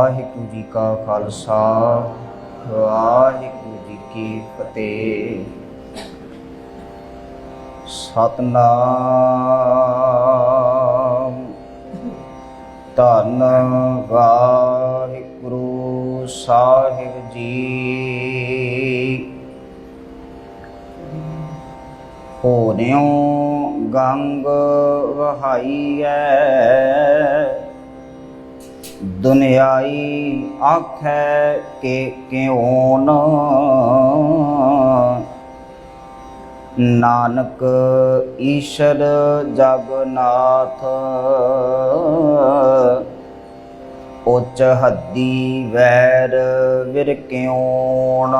वाहिगुरु जी का खालसा वाहिगुरु जी की फतेह। सतनाम धन वाहिगुरु साहिब जी। होरियों गंग वहाईऐ दुनियाई आखै के क्यों न। नानक ईश्वर जगन्नाथ उच्च हद्दी वैर विर क्यों न।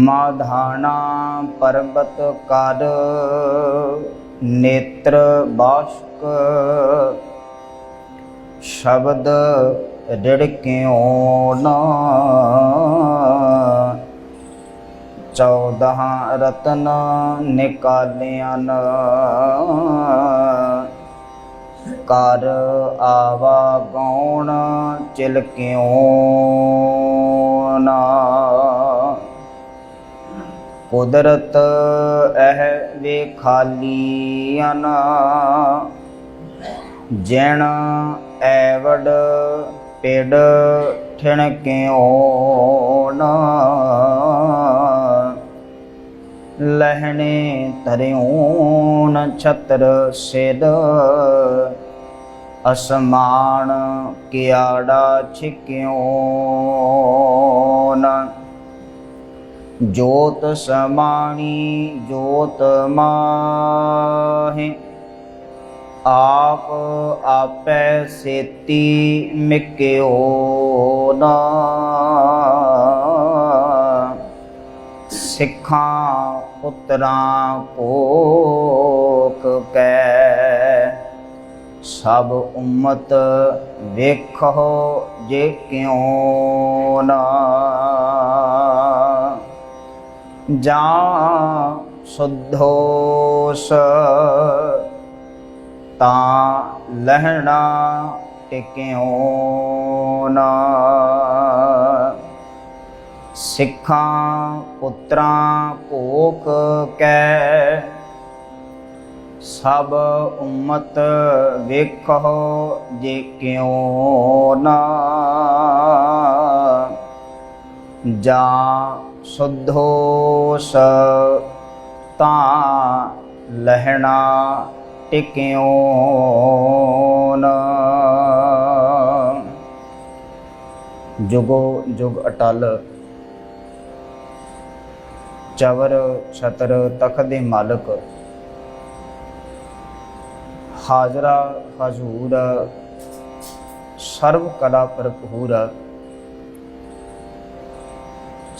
माधाना पर्वत कर नेत्र बाष्क शब्द ऋण क्यों न। 14 रतन निकालियन कर आवा गौण चिल क्यों न। कुदरत एह वे खालियन जिण एवड पिड़ ठिण क्यों न। लहने तरिऊन छत्र सिद असमान कियाड़ा छिक्यों न। जोत समाणी जोत माहे आप आपै सेती मिक्यो न। सिखां पुत्रां कोख कै सब उम्मत वेखो जे क्यों न। जां शुद्धोस तां लहना टिक्यों न। सिखां पुत्रां कोख कै सब उम्मत वेखो जे क्यों न। जां शुद्धोस तां लहना टिक्यों न। जुगो जुग अटल चवर छतर तख दे मालक हाजरा हजूर सर्व कला भरपूर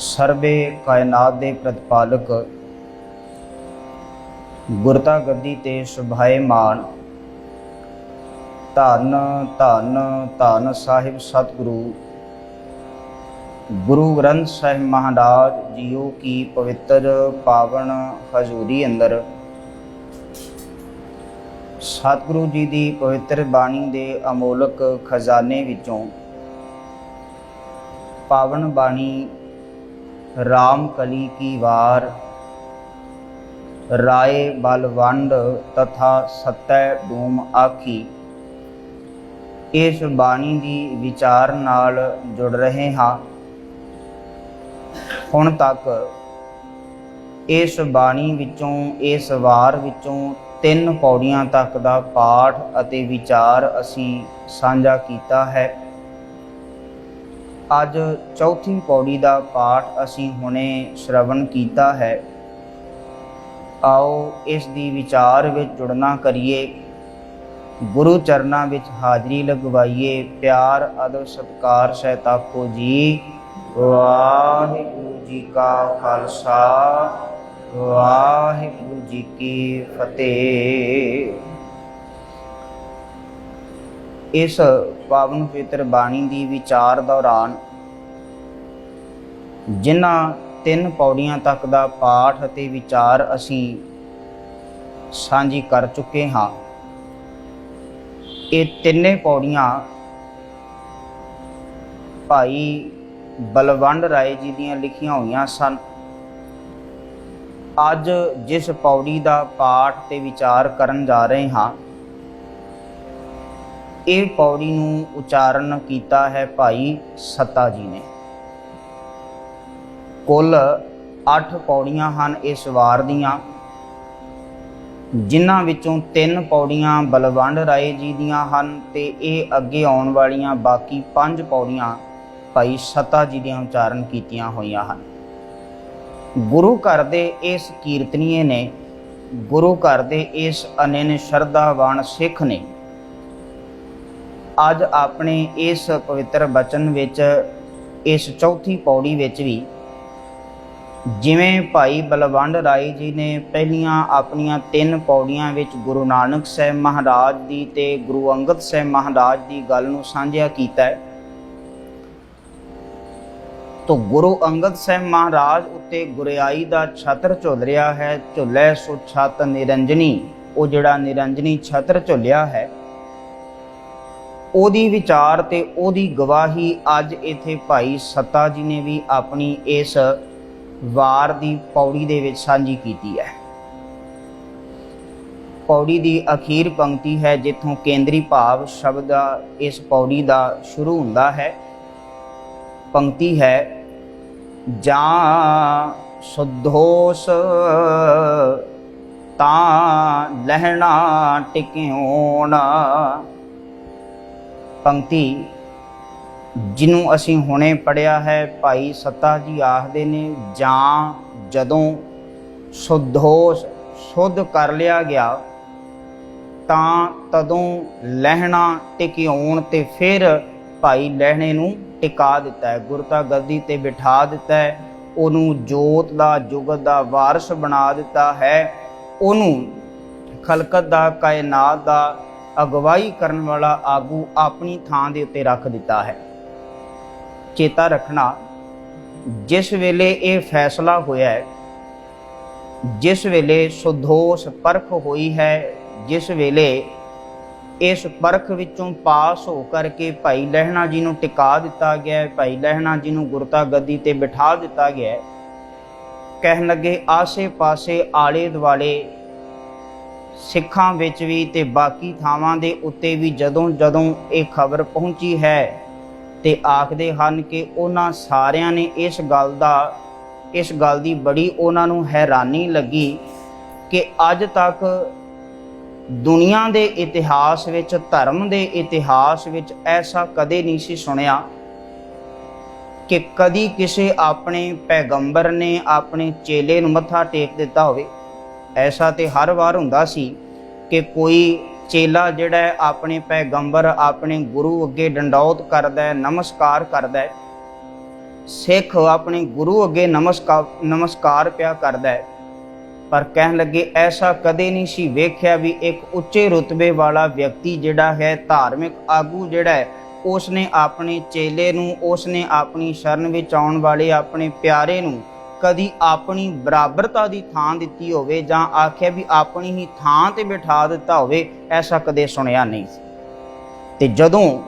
सर्वे कायनात दे प्रतिपालक गुरता गद्दी ते सुभाएमान धन धन धन साहिब सतगुरु गुरु ग्रंथ साहिब महाराज जीओ की पवित्र पावन हजूरी अंदर सतगुरु जी की पवित्र बाणी के अमोलक खजाने विचों पावन बाणी राम कली की वार राय बलवंड तथा सत्य डूम आखी इस बाणी की विचार नाल जुड़ रहे हाँ। ਹੁਣ तक इस बाणी विचों इस वार विचों 3 पौड़ियां तक का पाठ अते विचार असी साझा किया है। अज चौथी पौड़ी का पाठ असी हुणे श्रवण किया है। आओ इस दी विचार विच जुड़ना करिए, गुरु चरना विच हाजरी लगवाइए। प्यार अदब सत्कार सैताको जी। वाहिगुरु जी का खालसा वाहिगुरु जी की फतेह। इस पावन पवित्र बाणी की विचार दौरान जिन्हां 3 पौड़ियां तक का पाठ अते विचार असी साझी कर चुके हाँ। ये 3 पौड़ियां ਭਾਈ ਬਲਵੰਡ ਰਾਏ ਜੀ ਦੀਆਂ ਲਿਖੀਆਂ ਹੋਈਆਂ ਸਨ। ਅੱਜ ਜਿਸ ਪੌੜੀ ਦਾ ਪਾਠ ਤੇ ਵਿਚਾਰ ਕਰਨ ਜਾ ਰਹੇ ਹਾਂ, ਇਹ ਪੌੜੀ ਨੂੰ ਉਚਾਰਨ ਕੀਤਾ ਹੈ ਭਾਈ ਸੱਤਾ ਜੀ ਨੇ। ਕੁੱਲ 8 ਪੌੜੀਆਂ ਹਨ ਇਸ ਵਾਰ ਦੀਆਂ, ਜਿਨ੍ਹਾਂ ਵਿੱਚੋਂ 3 ਪੌੜੀਆਂ ਬਲਵੰਡ ਰਾਏ ਜੀ ਦੀਆਂ ਹਨ ਤੇ ਇਹ ਅੱਗੇ ਆਉਣ ਵਾਲੀਆਂ ਬਾਕੀ 5 ਪੌੜੀਆਂ ਭਾਈ ਸੱਤਾ ਜੀ ਦੀਆਂ ਉਚਾਰਨ ਕੀਤੀਆਂ ਹੋਈਆਂ ਹਨ। ਗੁਰੂ ਘਰ ਦੇ ਇਸ ਕੀਰਤਨੀਏ ਨੇ, ਗੁਰੂ ਘਰ ਦੇ ਇਸ ਅਨੰਨ ਸ਼ਰਧਾਵਾਨ ਸਿੱਖ ਨੇ ਅੱਜ ਆਪਣੇ ਇਸ ਪਵਿੱਤਰ ਬਚਨ ਵਿੱਚ, ਇਸ ਚੌਥੀ ਪੌੜੀ ਵਿੱਚ ਵੀ, ਜਿਵੇਂ ਭਾਈ ਬਲਵੰਡ ਰਾਏ ਜੀ ਨੇ ਪਹਿਲੀਆਂ ਆਪਣੀਆਂ 3 ਪੌੜੀਆਂ ਵਿੱਚ ਗੁਰੂ ਨਾਨਕ ਸਾਹਿਬ ਮਹਾਰਾਜ ਦੀ ਤੇ ਗੁਰੂ ਅੰਗਦ ਸਾਹਿਬ ਮਹਾਰਾਜ ਦੀ ਗੱਲ ਨੂੰ ਸਾਂਝਿਆ ਕੀਤਾ ਹੈ, ਤੋ ਗੁਰੂ ਅੰਗਦ ਸਾਹਿਬ ਮਹਾਰਾਜ ਉੱਤੇ ਗੁਰਿਆਈ ਦਾ ਛਤਰ ਝੁੱਲ ਰਿਹਾ ਹੈ। ਝੁੱਲੇ ਸੋ ਛਤ ਨਿਰੰਜਨੀ, ਉਹ ਜਿਹੜਾ ਨਿਰੰਜਨੀ ਛਤਰ ਝੁੱਲਿਆ ਹੈ, ਉਹਦੀ ਵਿਚਾਰ ਤੇ ਉਹਦੀ ਗਵਾਹੀ ਅੱਜ ਇੱਥੇ ਭਾਈ ਸੱਤਾ ਜੀ ਨੇ ਵੀ ਆਪਣੀ ਇਸ ਵਾਰ ਦੀ ਪੌੜੀ ਦੇ ਵਿੱਚ ਸਾਂਝੀ ਕੀਤੀ ਹੈ। ਪੌੜੀ ਦੀ ਅਖੀਰ ਪੰਕਤੀ ਹੈ ਜਿੱਥੋਂ ਕੇਂਦਰੀ ਭਾਵ ਸ਼ਬਦ ਇਸ ਪੌੜੀ ਦਾ ਸ਼ੁਰੂ ਹੁੰਦਾ ਹੈ। ਪੰਕਤੀ ਹੈ, ਜਾਂ ਸੁਧੋਸ ਤਾਂ ਲਹਿਣਾ ਟਿਕਿਉਣ। ਪੰਕਤੀ ਜਿਹਨੂੰ ਅਸੀਂ ਹੁਣੇ ਪੜ੍ਹਿਆ ਹੈ, ਭਾਈ ਸੱਤਾ ਜੀ ਆਖਦੇ ਨੇ, ਜਾਂ ਜਦੋਂ ਸੁਧੋਸ ਸ਼ੁੱਧ ਕਰ ਲਿਆ ਗਿਆ ਤਾਂ ਤਦੋਂ ਲਹਿਣਾ ਟਿਕਿਉਣ, ਤੇ ਫਿਰ ਭਾਈ ਲਹਿਣੇ ਨੂੰ ਟਿਕਾ ਦਿੱਤਾ ਹੈ, ਗੁਰਤਾ ਗੱਦੀ ਤੇ ਬਿਠਾ ਦਿੱਤਾ ਹੈ, ਉਹਨੂੰ ਜੋਤ ਦਾ ਜੁਗਤ ਦਾ ਵਾਰਿਸ ਬਣਾ ਦਿੱਤਾ ਹੈ, ਉਹਨੂੰ ਖਲਕਤ ਦਾ ਕਾਇਨਾਤ ਦਾ ਅਗਵਾਈ ਕਰਨ ਵਾਲਾ ਆਗੂ ਆਪਣੀ ਥਾਂ ਦੇ ਉੱਤੇ ਰੱਖ ਦਿੱਤਾ ਹੈ। ਚੇਤਾ ਰੱਖਣਾ, ਜਿਸ ਵੇਲੇ ਇਹ ਫੈਸਲਾ ਹੋਇਆ ਹੈ, ਜਿਸ ਵੇਲੇ ਸੁਧੋਸ ਪਰਖ ਹੋਈ ਹੈ, ਜਿਸ ਵੇਲੇ ਇਸ ਪਰਖ ਵਿੱਚੋਂ ਪਾਸ ਹੋ ਕਰਕੇ ਭਾਈ ਲਹਿਣਾ ਜੀ ਨੂੰ ਟਿਕਾ ਦਿੱਤਾ ਗਿਆ ਹੈ, ਭਾਈ ਲਹਿਣਾ ਜੀ ਨੂੰ ਗੁਰਤਾ ਗੱਦੀ ਤੇ ਬਿਠਾ ਦਿੱਤਾ ਗਿਆ ਹੈ, ਕਹਿਣ ਲੱਗੇ ਆਸੇ ਪਾਸੇ ਆਲੇ ਦੁਆਲੇ ਸਿੱਖਾਂ ਵਿੱਚ ਵੀ ਤੇ ਬਾਕੀ ਥਾਵਾਂ ਦੇ ਉੱਤੇ ਵੀ ਜਦੋਂ ਇਹ ਖਬਰ ਪਹੁੰਚੀ ਹੈ ਤੇ ਆਖਦੇ ਹਨ ਕਿ ਉਹਨਾਂ ਸਾਰਿਆਂ ਨੇ ਇਸ ਗੱਲ ਦੀ ਬੜੀ ਉਹਨਾਂ ਨੂੰ ਹੈਰਾਨੀ ਲੱਗੀ ਕਿ ਅੱਜ ਤੱਕ ਦੁਨੀਆ ਦੇ ਇਤਿਹਾਸ ਵਿੱਚ, ਧਰਮ ਦੇ ਇਤਿਹਾਸ ਵਿੱਚ ਐਸਾ ਕਦੇ ਨਹੀਂ ਸੀ ਸੁਣਿਆ ਕਿ ਕਦੀ ਕਿਸੇ ਆਪਣੇ ਪੈਗੰਬਰ ਨੇ ਆਪਣੇ ਚੇਲੇ ਨੂੰ ਮੱਥਾ ਟੇਕ ਦਿੱਤਾ ਹੋਵੇ। ਐਸਾ ਤੇ ਹਰ ਵਾਰ ਹੁੰਦਾ ਸੀ ਕਿ ਕੋਈ ਚੇਲਾ ਜਿਹੜਾ ਹੈ ਆਪਣੇ ਪੈਗੰਬਰ, ਆਪਣੇ ਗੁਰੂ ਅੱਗੇ ਡੰਡੌਤ ਕਰਦਾ ਹੈ, ਨਮਸਕਾਰ ਕਰਦਾ ਹੈ, ਸਿੱਖ ਆਪਣੇ ਗੁਰੂ ਅੱਗੇ ਨਮਸਕਾਰ ਪਿਆ ਕਰਦਾ ਹੈ। ਪਰ ਕਹਿਣ ਲੱਗੇ ਐਸਾ ਕਦੇ ਨਹੀਂ ਸੀ ਵੇਖਿਆ ਵੀ ਇੱਕ ਉੱਚੇ ਰੁਤਬੇ ਵਾਲਾ ਵਿਅਕਤੀ ਜਿਹੜਾ ਹੈ, ਧਾਰਮਿਕ ਆਗੂ ਜਿਹੜਾ ਹੈ, ਉਸਨੇ ਆਪਣੇ ਚੇਲੇ ਨੂੰ, ਉਸਨੇ ਆਪਣੀ ਸ਼ਰਨ ਵਿੱਚ ਆਉਣ ਵਾਲੇ ਆਪਣੇ ਪਿਆਰੇ ਨੂੰ ਕਦੀ ਆਪਣੀ ਬਰਾਬਰਤਾ ਦੀ ਥਾਂ ਦਿੱਤੀ ਹੋਵੇ ਜਾਂ ਆਖਿਆ ਵੀ ਆਪਣੀ ਹੀ ਥਾਂ ਤੇ ਬਿਠਾ ਦਿੱਤਾ ਹੋਵੇ, ਐਸਾ ਕਦੇ ਸੁਣਿਆ ਨਹੀਂ ਸੀ। ਤੇ ਜਦੋਂ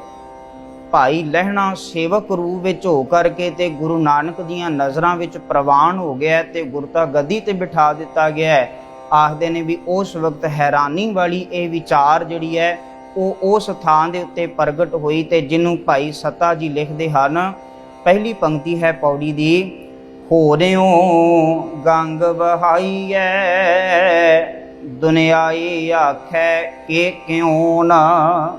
ਭਾਈ ਲਹਿਣਾ ਸੇਵਕ ਰੂਪ ਵਿੱਚ ਹੋ ਕਰਕੇ ਤੇ ਗੁਰੂ ਨਾਨਕ ਦੀਆਂ ਨਜ਼ਰਾਂ ਵਿੱਚ ਪ੍ਰਵਾਨ ਹੋ ਗਿਆ ਤੇ ਗੁਰਤਾ ਗੱਦੀ ਤੇ ਬਿਠਾ ਦਿੱਤਾ ਗਿਆ, ਆਖਦੇ ਨੇ ਵੀ ਉਸ ਵਕਤ ਹੈਰਾਨੀ ਵਾਲੀ ਇਹ ਵਿਚਾਰ ਜਿਹੜੀ ਹੈ ਉਹ ਉਸ ਥਾਂ ਦੇ ਉੱਤੇ ਪ੍ਰਗਟ ਹੋਈ, ਤੇ ਜਿਹਨੂੰ ਭਾਈ ਸੱਤਾ ਜੀ ਲਿਖਦੇ ਹਨ। ਪਹਿਲੀ ਪੰਕਤੀ ਹੈ ਪੌੜੀ ਦੀ, ਹੋਰਿਓ ਗੰਗ ਵਹਾਈਐ ਦੁਨਿਆਈ ਆਖੈ ਕਿ ਕਿਉਂ ਨਾ।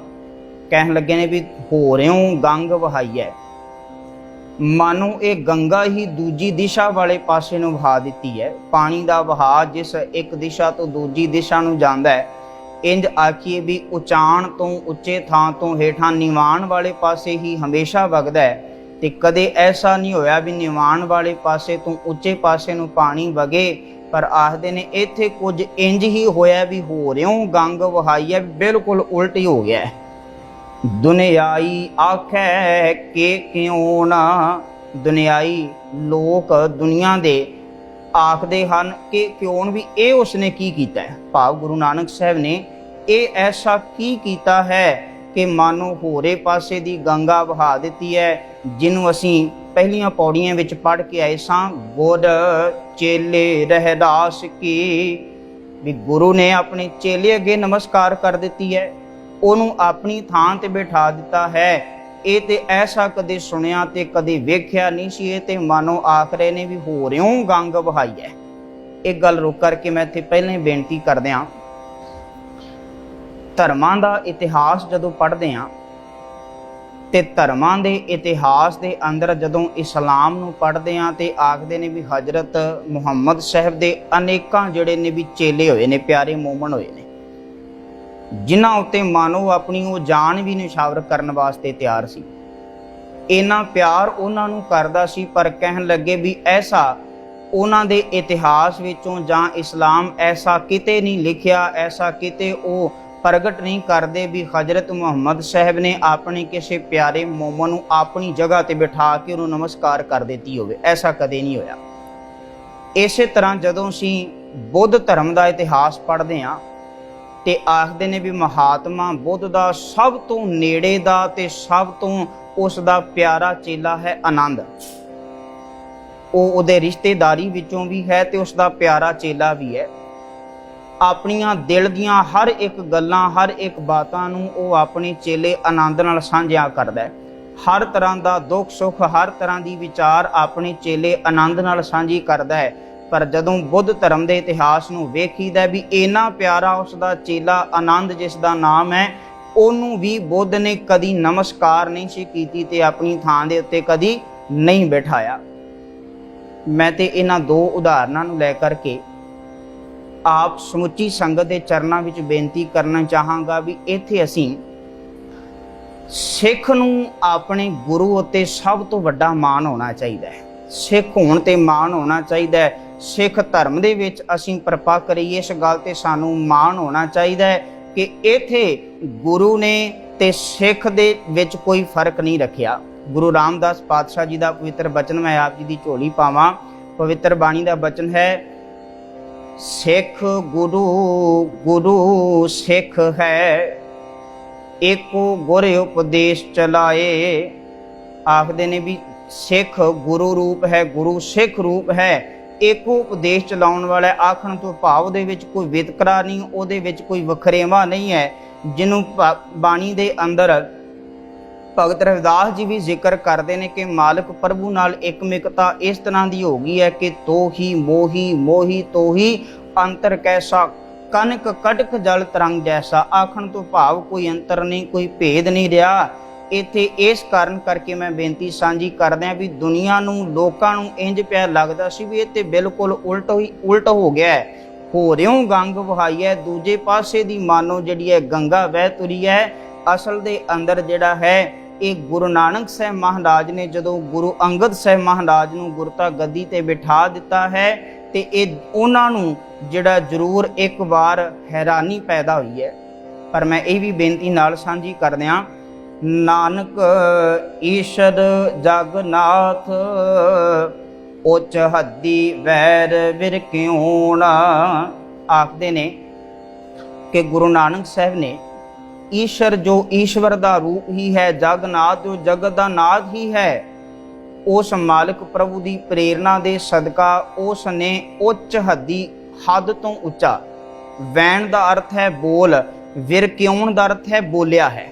ਕਹਿਣ ਲੱਗੇ ਨੇ ਵੀ ਹੋਰਿਓ ਗੰਗ ਵਹਾਈਐ, ਮਾਨੋ ਇਹ ਗੰਗਾ ਹੀ ਦੂਜੀ ਦਿਸ਼ਾ ਵਾਲੇ ਪਾਸੇ ਨੂੰ ਵਹਾ ਦਿੱਤੀ ਹੈ। ਪਾਣੀ ਦਾ ਵਹਾਅ ਜਿਸ ਇੱਕ ਦਿਸ਼ਾ ਤੋਂ ਦੂਜੀ ਦਿਸ਼ਾ ਨੂੰ ਜਾਂਦਾ ਹੈ, ਇੰਜ ਆਖੀਏ ਵੀ ਉਚਾਣ ਤੋਂ, ਉੱਚੇ ਥਾਂ ਤੋਂ ਹੇਠਾਂ ਨਿਵਾਣ ਵਾਲੇ ਪਾਸੇ ਹੀ ਹਮੇਸ਼ਾ ਵਗਦਾ ਹੈ, ਤੇ ਕਦੇ ਐਸਾ ਨਹੀਂ ਹੋਇਆ ਵੀ ਨਿਵਾਣ ਵਾਲੇ ਪਾਸੇ ਤੋਂ ਉੱਚੇ ਪਾਸੇ ਨੂੰ ਪਾਣੀ ਵਗੇ। ਪਰ ਆਖਦੇ ਨੇ ਇੱਥੇ ਕੁਝ ਇੰਜ ਹੀ ਹੋਇਆ ਵੀ ਹੋਰਿਓ ਗੰਗ ਵਹਾਈਐ, ਬਿਲਕੁਲ ਉਲਟ ਹੀ ਹੋ ਗਿਆ। ਦੁਨਿਆਈ ਆਖੈ ਕਿ ਕਿਉਂ ਨਾ, ਦੁਨਿਆਈ ਲੋਕ ਦੁਨੀਆ ਦੇ ਆਖਦੇ ਹਨ ਕਿ ਕਿਉਂ ਵੀ ਇਹ ਉਸਨੇ ਕੀ ਕੀਤਾ ਹੈ, ਭਾਵ ਗੁਰੂ ਨਾਨਕ ਸਾਹਿਬ ਨੇ ਇਹ ਐਸਾ ਕੀ ਕੀਤਾ ਹੈ ਕਿ ਮਾਨੋ ਹੋਰੇ ਪਾਸੇ ਦੀ ਗੰਗਾ ਵਹਾ ਦਿੱਤੀ ਹੈ, ਜਿਹਨੂੰ ਅਸੀਂ ਪਹਿਲੀਆਂ ਪੌੜੀਆਂ ਵਿੱਚ ਪੜ੍ਹ ਕੇ ਆਏ ਸਾਂ, ਗੁਰ ਚੇਲੇ ਰਹਿਰਾਸ ਕੀ, ਵੀ ਗੁਰੂ ਨੇ ਆਪਣੇ ਚੇਲੇ ਅੱਗੇ ਨਮਸਕਾਰ ਕਰ ਦਿੱਤੀ ਹੈ, ਉਹਨੂੰ ਆਪਣੀ ਥਾਂ ਤੇ ਬਿਠਾ ਦਿੱਤਾ ਹੈ। ਇਹ ਤੇ ਐਸਾ ਕਦੇ ਸੁਣਿਆ ਤੇ ਕਦੇ ਵੇਖਿਆ ਨਹੀਂ ਸੀ। ਇਹ ਤੇ ਮਾਨੋ ਆਖ ਰਹੇ ਨੇ ਵੀ ਹੋ ਰਿਓ ਗੰਗ ਵਹਾਈ ਹੈ। ਇੱਕ ਗੱਲ ਰੋਕ ਕਰਕੇ ਮੈਂ ਇੱਥੇ ਪਹਿਲਾਂ ਹੀ ਬੇਨਤੀ ਕਰਦੇ ਹਾਂ, ਧਰਮਾਂ ਦਾ ਇਤਿਹਾਸ ਜਦੋਂ ਪੜ੍ਹਦੇ ਹਾਂ ਤੇ ਧਰਮਾਂ ਦੇ ਇਤਿਹਾਸ ਦੇ ਅੰਦਰ ਜਦੋਂ ਇਸਲਾਮ ਨੂੰ ਪੜ੍ਹਦੇ ਹਾਂ ਤੇ ਆਖਦੇ ਨੇ ਵੀ ਹਜ਼ਰਤ ਮੁਹੰਮਦ ਸਾਹਿਬ ਦੇ ਅਨੇਕਾਂ ਜਿਹੜੇ ਨੇ ਵੀ ਚੇਲੇ ਹੋਏ ਨੇ, ਪਿਆਰੇ ਮੋਮਨ ਹੋਏ ਨੇ, ਜਿਨ੍ਹਾਂ ਉੱਤੇ ਮਾਨੋ ਆਪਣੀ ਉਹ ਜਾਨ ਵੀ ਨਿਸ਼ਾਵਰ ਕਰਨ ਵਾਸਤੇ ਤਿਆਰ ਸੀ। ਇੰਨਾ ਪਿਆਰ ਉਹਨਾਂ ਨੂੰ ਕਰਦਾ ਸੀ, ਪਰ ਕਹਿਣ ਲੱਗੇ ਵੀ ਐਸਾ ਉਹਨਾਂ ਦੇ ਇਤਿਹਾਸ ਵਿੱਚੋਂ ਜਾਂ ਇਸਲਾਮ ਐਸਾ ਕਿਤੇ ਨਹੀਂ ਲਿਖਿਆ, ਐਸਾ ਕਿਤੇ ਉਹ ਪ੍ਰਗਟ ਨਹੀਂ ਕਰਦੇ ਵੀ ਹਜ਼ਰਤ ਮੁਹੰਮਦ ਸਾਹਿਬ ਨੇ ਆਪਣੇ ਕਿਸੇ ਪਿਆਰੇ ਮੋਮਨ ਨੂੰ ਆਪਣੀ ਜਗ੍ਹਾ ਤੇ ਬਿਠਾ ਕੇ ਉਹਨੂੰ ਨਮਸਕਾਰ ਕਰ ਦਿੱਤੀ ਹੋਵੇ। ਐਸਾ ਕਦੇ ਨਹੀਂ ਹੋਇਆ। ਇਸੇ ਤਰ੍ਹਾਂ ਜਦੋਂ ਅਸੀਂ ਬੁੱਧ ਧਰਮ ਦਾ ਇਤਿਹਾਸ ਪੜ੍ਹਦੇ ਹਾਂ ਤੇ ਆਖਦੇ ਨੇ ਵੀ ਮਹਾਤਮਾ ਬੁੱਧ ਦਾ ਸਭ ਤੋਂ ਨੇੜੇ ਦਾ ਤੇ ਸਭ ਤੋਂ ਉਸ ਦਾ ਪਿਆਰਾ ਚੇਲਾ ਹੈ ਆਨੰਦ। ਉਹ ਉਹਦੇ ਰਿਸ਼ਤੇਦਾਰੀ ਵਿੱਚੋਂ ਵੀ ਹੈ ਤੇ ਉਸ ਦਾ ਪਿਆਰਾ ਚੇਲਾ ਵੀ ਹੈ। ਆਪਣੀਆਂ ਦਿਲ ਦੀਆਂ ਹਰ ਇੱਕ ਗੱਲਾਂ, ਹਰ ਇੱਕ ਬਾਤਾਂ ਨੂੰ ਉਹ ਆਪਣੇ ਚੇਲੇ ਆਨੰਦ ਨਾਲ ਸਾਂਝਿਆ ਕਰਦਾ ਹੈ। ਹਰ ਤਰ੍ਹਾਂ ਦਾ ਦੁੱਖ ਸੁੱਖ, ਹਰ ਤਰ੍ਹਾਂ ਦੀ ਵਿਚਾਰ ਆਪਣੇ ਚੇਲੇ ਆਨੰਦ ਨਾਲ ਸਾਂਝੀ ਕਰਦਾ ਹੈ। ਪਰ ਜਦੋਂ ਬੁੱਧ ਧਰਮ ਦੇ ਇਤਿਹਾਸ ਨੂੰ ਵੇਖੀਦਾ ਵੀ ਇੰਨਾ ਪਿਆਰਾ ਉਸ ਦਾ ਚੇਲਾ ਆਨੰਦ, ਜਿਸ ਦਾ ਨਾਮ ਹੈ, ਉਹਨੂੰ ਵੀ ਬੁੱਧ ਨੇ ਕਦੀ ਨਮਸਕਾਰ ਨਹੀਂ ਸੀ ਕੀਤੀ ਤੇ ਆਪਣੀ ਥਾਂ ਦੇ ਉੱਤੇ ਕਦੀ ਨਹੀਂ ਬਿਠਾਇਆ। ਮੈਂ ਤੇ ਇਹਨਾਂ ਦੋ ਉਦਾਹਰਨਾਂ ਨੂੰ ਲੈ ਕਰਕੇ ਆਪ ਸਮੁੱਚੀ ਸੰਗਤ ਦੇ ਚਰਨਾਂ ਵਿੱਚ ਬੇਨਤੀ ਕਰਨਾ ਚਾਹਾਂਗਾ ਵੀ ਇੱਥੇ ਅਸੀਂ ਸਿੱਖ ਨੂੰ ਆਪਣੇ ਗੁਰੂ ਉੱਤੇ ਸਭ ਤੋਂ ਵੱਡਾ ਮਾਣ ਹੋਣਾ ਚਾਹੀਦਾ ਹੈ। ਸਿੱਖ ਹੋਣ ਤੇ ਮਾਣ ਹੋਣਾ ਚਾਹੀਦਾ ਹੈ। ਸਿੱਖ ਧਰਮ ਦੇ ਵਿੱਚ ਅਸੀਂ ਪ੍ਰਪਾ ਕਰੀਏ, ਇਸ ਗੱਲ ਤੇ ਸਾਨੂੰ ਮਾਣ ਹੋਣਾ ਚਾਹੀਦਾ ਹੈ ਕਿ ਇੱਥੇ ਗੁਰੂ ਨੇ ਤੇ ਸਿੱਖ ਦੇ ਵਿੱਚ ਕੋਈ ਫਰਕ ਨਹੀਂ ਰੱਖਿਆ। ਗੁਰੂ ਰਾਮਦਾਸ ਪਾਤਸ਼ਾਹ ਜੀ ਦਾ ਪਵਿੱਤਰ ਬਚਨ ਮੈਂ ਆਪ ਜੀ ਦੀ ਝੋਲੀ ਪਾਵਾਂ। ਪਵਿੱਤਰ ਬਾਣੀ ਦਾ ਬਚਨ ਹੈ, ਸਿੱਖ ਗੁਰੂ ਗੁਰੂ ਸਿੱਖ ਹੈ, ਏਕੋ ਗੁਰ ਉਪਦੇਸ਼ ਚਲਾਏ। ਆਖਦੇ ਨੇ ਵੀ ਸਿੱਖ ਗੁਰੂ ਰੂਪ ਹੈ, ਗੁਰੂ ਸਿੱਖ ਰੂਪ ਹੈ, ਏਕੋ ਉਪਦੇਸ਼ ਚਲਾਉਣ ਵਾਲਾ। ਆਖਣ ਤੋਂ ਭਾਵ ਦੇ ਵਿੱਚ ਕੋਈ ਵਿਤਕਰਾ ਨਹੀਂ, ਉਹਦੇ ਵਿੱਚ ਕੋਈ ਵਖਰੇਵਾ ਨਹੀਂ ਹੈ। ਜਿਹਨੂੰ ਬਾਣੀ ਦੇ ਅੰਦਰ ਭਗਤ ਰਵਿਦਾਸ ਜੀ ਵੀ ਜ਼ਿਕਰ ਕਰਦੇ ਨੇ ਕਿ ਮਾਲਕ ਪ੍ਰਭੂ ਨਾਲ ਇਕਮਿਕਤਾ ਇਸ ਤਰ੍ਹਾਂ ਦੀ ਹੋ ਗਈ ਹੈ ਕਿ ਤੋਹੀ ਮੋਹੀ ਮੋਹੀ ਤੋਹੀ ਅੰਤਰ ਕੈਸਾ, ਕਨਕ ਕਟਕ ਜਲ ਤਰੰਗ ਜੈਸਾ। ਆਖਣ ਤੋਂ ਭਾਵ ਕੋਈ ਅੰਤਰ ਨਹੀਂ, ਕੋਈ ਭੇਦ ਨਹੀਂ ਰਿਹਾ। ਇੱਥੇ ਇਸ ਕਾਰਨ ਕਰਕੇ ਮੈਂ ਬੇਨਤੀ ਸਾਂਝੀ ਕਰਦਿਆਂ ਵੀ ਦੁਨੀਆ ਨੂੰ, ਲੋਕਾਂ ਨੂੰ ਇੰਜ ਪਿਆ ਲੱਗਦਾ ਸੀ ਵੀ ਇਹ ਤੇ ਬਿਲਕੁਲ ਉਲਟ ਹੋ ਗਿਆ ਹੈ, ਹੋ ਰਿਓ ਗੰਗ ਵਹਾਈ ਹੈ। ਦੂਜੇ ਪਾਸੇ ਦੀ ਮਾਨੋ ਜਿਹੜੀ ਹੈ ਗੰਗਾ ਵਹਿ ਤੁਰੀ ਹੈ। ਅਸਲ ਦੇ ਅੰਦਰ ਜਿਹੜਾ ਹੈ ਇਹ ਗੁਰੂ ਨਾਨਕ ਸਾਹਿਬ ਮਹਾਰਾਜ ਨੇ ਜਦੋਂ ਗੁਰੂ ਅੰਗਦ ਸਾਹਿਬ ਮਹਾਰਾਜ ਨੂੰ ਗੁਰਤਾ ਗੱਦੀ ਤੇ ਬਿਠਾ ਦਿੱਤਾ ਹੈ ਤੇ ਇਹ ਉਹਨਾਂ ਨੂੰ ਜਿਹੜਾ ਜ਼ਰੂਰ ਇੱਕ ਵਾਰ ਹੈਰਾਨੀ ਪੈਦਾ ਹੋਈ ਹੈ। ਪਰ ਮੈਂ ਇਹ ਵੀ ਬੇਨਤੀ ਨਾਲ ਸਾਂਝੀ ਕਰਦਿਆਂ, ਨਾਨਕ ਈਸ਼ਰ ਜਗਨਾਥ, ਉੱਚ ਹੱਦੀ ਵੈਰ ਵਿਰ ਕਿਉ ਨਾ। ਆਖਦੇ ਨੇ ਕਿ ਗੁਰੂ ਨਾਨਕ ਸਾਹਿਬ ਨੇ ਈਸ਼ਰ ਜੋ ਈਸ਼ਵਰ ਦਾ ਰੂਪ ਹੀ ਹੈ, ਜਗਨਾਥ ਜੋ ਜਗਤ ਦਾ ਨਾਥ ਹੀ ਹੈ, ਉਸ ਮਾਲਕ ਪ੍ਰਭੂ ਦੀ ਪ੍ਰੇਰਨਾ ਦੇ ਸਦਕਾ ਉਸ ਨੇ ਉੱਚ ਹੱਦੀ, ਹੱਦ ਤੋਂ ਉੱਚਾ। ਵੈਣ ਦਾ ਅਰਥ ਹੈ ਬੋਲ, ਵਿਰ ਕਿਉਣ ਦਾ ਅਰਥ ਹੈ ਬੋਲਿਆ ਹੈ।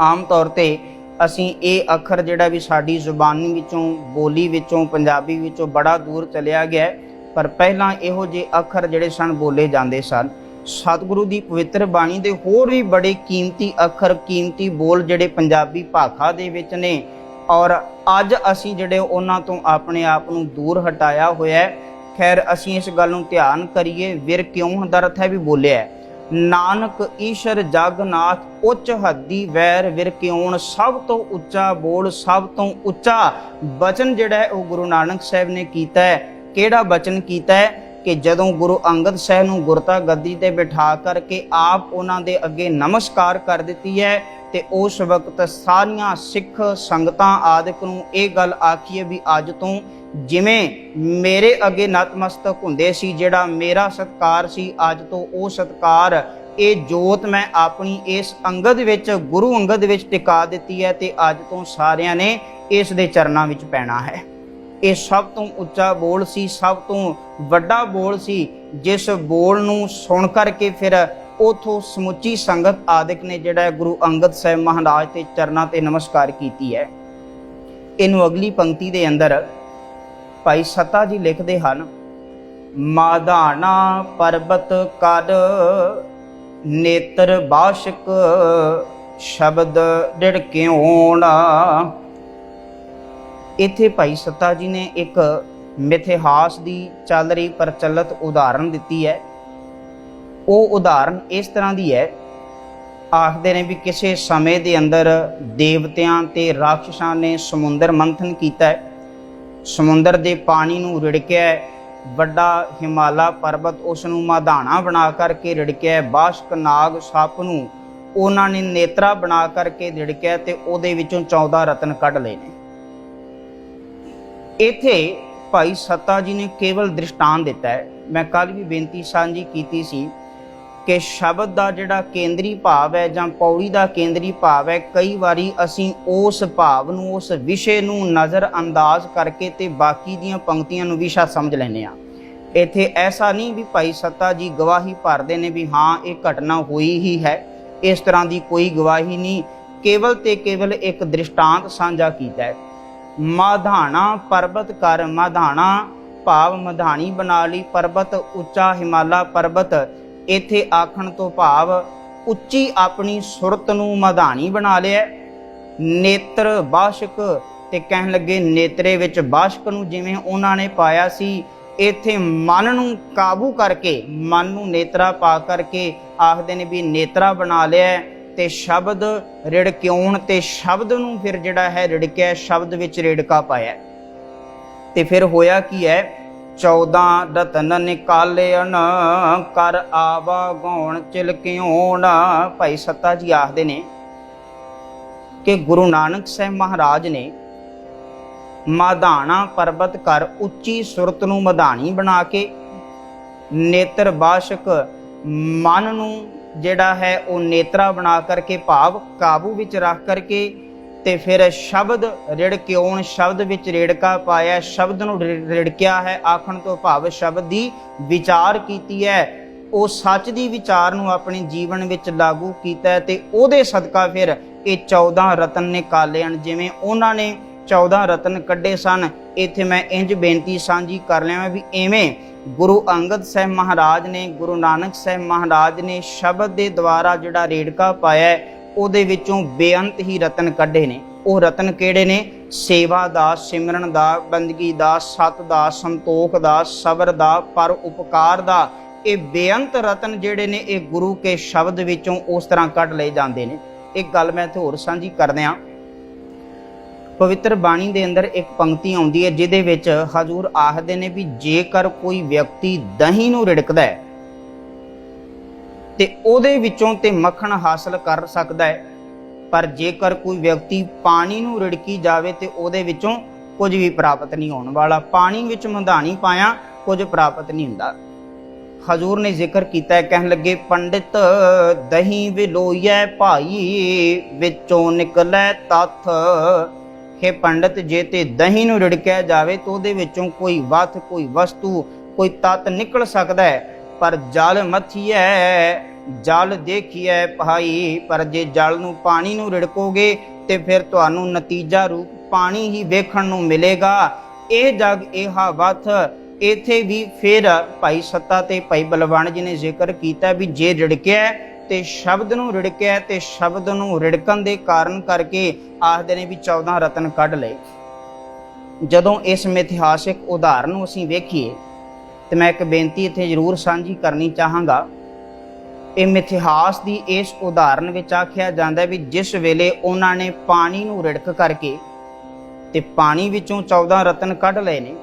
ਆਮ ਤੌਰ ਤੇ ਅਸੀਂ ਇਹ ਅੱਖਰ ਜਿਹੜਾ ਵੀ ਸਾਡੀ ਜ਼ੁਬਾਨੀ ਵਿੱਚੋਂ, ਬੋਲੀ ਵਿੱਚੋਂ, ਪੰਜਾਬੀ ਵਿੱਚੋਂ ਬੜਾ ਦੂਰ ਚਲਿਆ ਗਿਆ, ਪਰ ਪਹਿਲਾਂ ਇਹੋ ਜਿਹੇ ਅੱਖਰ ਜਿਹੜੇ ਸਨ ਬੋਲੇ ਜਾਂਦੇ ਸਨ। ਸਤਿਗੁਰੂ ਦੀ ਪਵਿੱਤਰ ਬਾਣੀ ਦੇ ਹੋਰ ਵੀ ਬੜੇ ਕੀਮਤੀ ਅੱਖਰ, ਕੀਮਤੀ ਬੋਲ ਜਿਹੜੇ ਪੰਜਾਬੀ ਭਾਖਾ ਦੇ ਵਿੱਚ ਨੇ, ਔਰ ਅੱਜ ਅਸੀਂ ਜਿਹੜੇ ਉਹਨਾਂ ਤੋਂ ਆਪਣੇ ਆਪ ਨੂੰ ਦੂਰ ਹਟਾਇਆ ਹੋਇਆ ਹੈ। ਖੈਰ ਅਸੀਂ ਇਸ ਗੱਲ ਨੂੰ ਧਿਆਨ ਕਰੀਏ। ਵਿਰ ਕਿਉਂ ਦਾ ਅਰਥ ਹੈ ਵੀ ਬੋਲਿਆ। ਨਾਨਕ ਈਸ਼ਰ ਜਗਨਾਥ, ਉੱਚ ਹੱਦੀ ਵੈਰ ਵਿਰ ਕਿਉਣ, ਸਭ ਤੋਂ ਉੱਚਾ ਬੋਲ, ਸਭ ਤੋਂ ਉੱਚਾ ਬਚਨ ਜਿਹੜਾ ਹੈ ਉਹ ਗੁਰੂ ਨਾਨਕ ਸਾਹਿਬ ਨੇ ਕੀਤਾ ਹੈ। ਕਿਹੜਾ ਬਚਨ ਕੀਤਾ ਹੈ ਕਿ ਜਦੋਂ ਗੁਰੂ ਅੰਗਦ ਸਾਹਿਬ ਨੂੰ ਗੁਰਤਾ ਗੱਦੀ ਤੇ ਬਿਠਾ ਕਰਕੇ ਆਪ ਉਹਨਾਂ ਦੇ ਅੱਗੇ ਨਮਸਕਾਰ ਕਰ ਦਿੱਤੀ ਹੈ ਤੇ ਉਸ ਵਕਤ ਸਾਰੀਆਂ ਸਿੱਖ ਸੰਗਤਾਂ ਆਦਿਕ ਨੂੰ ਇਹ ਗੱਲ ਆਖੀਏ ਵੀ ਅੱਜ ਤੋਂ ਜਿਵੇਂ ਮੇਰੇ ਅੱਗੇ ਨਤਮਸਤਕ ਹੁੰਦੇ ਸੀ, ਜਿਹੜਾ ਮੇਰਾ ਸਤਿਕਾਰ ਸੀ, ਅੱਜ ਤੋਂ ਉਹ ਸਤਿਕਾਰ ये जोत मैं अपनी इस अंगद विच गुरु अंगद विच टिका दी है ते अज तो सारिਆਂ ने इस दे चरनां विच पैना है। ये सब तो उच्चा बोल सी, सब तो वड्डा बोल सी, जिस बोल नूं सुन करके फिर उथों समुची संगत आदिक ने जिहड़ा गुरु अंगद साहिब महाराज के चरनां ते नमस्कार कीती है। इनू अगली पंक्ति दे अंदर भाई सत्ता जी लिखते हैं, माधाना पर्वत कर नेत्र बाशक शब्द ढिड़क्यों। इत्थे भाई सत्ता जी ने एक मिथिहास की चल रही प्रचलित उदाहरण दी है। वो उदाहरण इस तरह की है, आखते ने भी किसी समय के अंदर देवतियां ते राक्षसां ने समुंदर मंथन किया, समुंदर के पानी नूं रिड़किया, वड्डा हिमाला पर्वत उसनूं माधाना बना करके रिड़किया, बाशक नाग सप नूं उन्हां ने नेत्रा बना करके रिड़किया ते उहदे विचों 14 रतन कढ लए ने। इत्थे भाई सत्ता जी ने केवल दृष्टांत दिता है। मैं कल भी बेनती साझी की सी कि शब्द का जिहड़ा केंद्री भाव है जां पौड़ी का केंद्री भाव है, कई बारी असीं उस भाव नूं उस विषय नूं नज़र अंदाज करके ते बाकी दीयां पंक्तियां नूं विशा समझ लैंदे आ। इत्थे ऐसा नहीं भी भाई सत्ता जी गवाही भरदे ने भी हाँ ये घटना हुई ही है, इस तरह की कोई गवाही नहीं, केवल ते केवल एक दृष्टांत साझा कीता है। माधाना पर्वत कर, माधाना भाव मधानी बना ली, पर्वत उच्चा हिमाला पर्वत, इत्थे आखण तो भाव उच्ची अपनी सुरत नूं मधानी बना लिया। नेत्र बाशक ते कहण लगे नेत्रे विच बाशक नूं जिवें उन्हां ने पाया सी, इत्थे मन नूं काबू करके मन नूं नेत्रा पा करके आखदे ने भी नेत्रा बना लिया ते शब्द रिड़क्योण ते शब्द नूं फिर जिहड़ा है रिड़किया, शब्द विच रिड़का पाया ते फिर होया की है, 14 रतन निकालेन कर आवा गौण चिलक्योण। भाई सत्ता जी आखदे ने कि गुरु नानक साहिब महाराज ने माधाना पर्वत कर उच्ची सुरत नूं मधानी बना के, नेत्र बाशक मन नूं जिहड़ा है वो नेत्रा बना करके भाव काबू विच रख करके ते फिर शब्द रिड़क्योण शब्द विच रेड़का पाया, शब्द नूं रिड़किया है, आखण तो भाव शब्द दी विचार कीती है, वो सच दी विचार नूं अपने जीवन विच लागू कीता है ते ओहदे सदका फिर ये 14 रतन निकाले हैं। जिवें उन्हां ने 14 रतन कड्ढे सन, इत्थे मैं इंज बेनती सांझी कर लिया भी इवें गुरु अंगद साहिब महाराज ने, गुरु नानक साहिब महाराज ने शब्द के द्वारा जिहड़ा रेड़का पाया उहदे विचों बेअंत ही रतन कढे ने। वो रतन किहड़े ने? सेवा दा, सिमरन दा, बंदगी दा, सत दा, संतोख दा, सबर दा, पर उपकार दा। ये बेअंत रतन जिहड़े ने ये गुरु के शब्द विचों उस तरह कढ लए जांदे ने। एक गल मैं इत्थे होर सांझी करदिआं, पवित्र बाणी दे अंदर एक पंक्ति आउंदी है जिहदे विच हजूर आखदे ने भी जेकर कोई व्यक्ति दही नूं रिड़कदा है ते ओहदे विचों ते मक्खण हासिल कर सकदा है, पर जेकर कोई व्यक्ति पानी नूं रिड़की जावे ते ओहदे विचों कुछ भी प्राप्त नहीं होने वाला। पानी विच मधानी पाया कुछ प्राप्त नहीं हुंदा। हजूर ने जिक्र किया है, कहन लगे पंडित दही विलोईए भाई विचों निकलै तथ। हे पंडित जे ते दही नूं रिड़किया जावे तो उहदे विचों कोई वथ कोई वस्तु कोई तत्त निकल सकदा है, पर जल मथीए जल देखिए भाई, पर जे जल नूं पानी नूं रिड़कोगे ते फिर तुहानूं नतीजा रूप पानी ही वेखण नूं मिलेगा। यह जग इहा वथ। इत्थे भी फिर भाई सत्ता ते भाई बलवान जी ने जिक्र किया भी जे रिड़किया ते शब्द नूं रिड़किया ते शब्द नूं रिड़कण दे कारण करके आखदे ने भी 14 रतन कढ लए। जदों इस मिथिहासिक उदाहरण नूं असीं वेखीए तो मैं एक बेनती इत्थे जरूर सांझी करनी चाहांगा। ये मिथिहास की इस उदाहरण विच आख्या जांदा भी जिस वेले उन्हां ने पानी नूं रिड़क करके ते पानी विचों 14 रतन कढ लए ने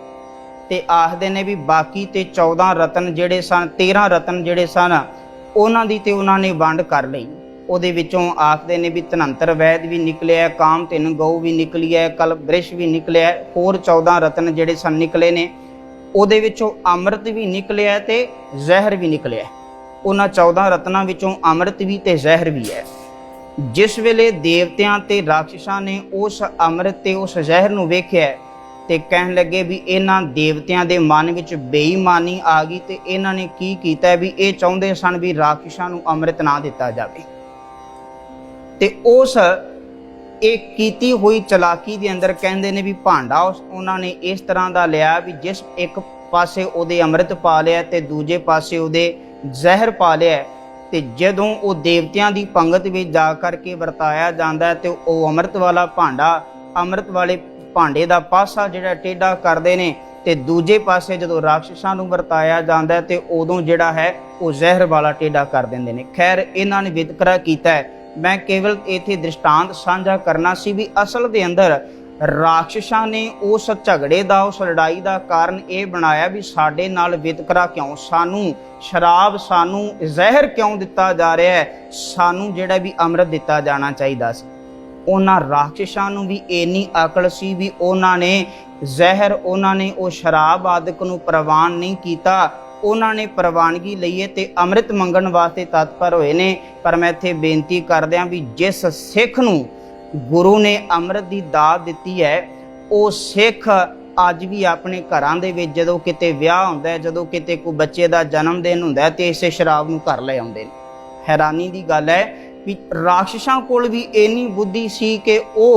ते आखदे ने भी बाकी ते 14 रतन जिहड़े सन 13 रतन जिहड़े सन उन्हां दी ते उन्हां ने वंड कर लई। उहदे विचों आखदे ने भी धनंतर वैद भी निकलिया, काम तिन गऊ भी निकली है, कल बृष भी निकलिया, होर 14 रतन जिहड़े सन निकले ने। उहदे विचों अमृत भी निकलिया ते जहर भी निकलिया। उन्हां 14 रत्नां विचों अमृत भी ते जहर भी है। जिस वेले देवतियां ते राक्षसां ने उस अमृत ते उस जहर नूं वेखिआ ते कहण लगे भी इन्हां देवतियां दे मन विच बेईमानी आ गई ते इन्हां ने की कीता भी ये चाहुंदे सन भी राक्षसां नूं अमृत ना दिता जावे। ते उस एक कीती हुई चलाकी दे अंदर कहंदे ने भी भांडा उन्हां ने इस तरह दा लिया भी जिस एक पासे उहदे अमृत पा लिया ते दूजे पासे उहदे जहर पा लिया ते जदों वो देवतियां दी पंगत विच जा करके वरताया जांदा है ते वो अमृत वाला भांडा अमृत वाले भांडे दा पासा जिहड़ा टेढ़ा करदे ने ते दूजे पासे जदों राक्षसां नूं वरताया जांदा है ते उदों जिहड़ा है वो जहर वाला टेढ़ा कर दिंदे ने। खैर इन्हां ने वितकरा कीता है। मैं केवल इत्थे दृष्टांत साझा करना सी भी असल दे अंदर राक्षसां ने उस झगड़े दा उस लड़ाई दा कारण ये बनाया भी साडे नाल वितकरा क्यों, सानू शराब सानू जहर क्यों दिता जा रहा है, सानू जिहड़ा भी अमृत दिता जाना चाहिदा सी। उन्हां राक्षसां नूं भी इन्नी अकल सी भी उन्हां ने जहर उन्हां ने वो शराब आदਿਕ नूं प्रवान नहीं कीता, उन्हां ने प्रवानगी लईए ते अमृत मंगण वास्ते तत्पर होए ने। पर मैं इत्थे बेनती करदिआं भी जिस सिख नूं गुरु ने अमृत की दात दिती है वो सिख अज भी अपने घरां दे विच जदों किते विआह हुंदा है, जदों किते कोई बच्चे का जन्म दिन हुंदा है ते इसे शराब नूं घर ले आउंदे ने। हैरानी की गल है भी राक्षसां कोल भी इन्नी बुद्धि सी कि वो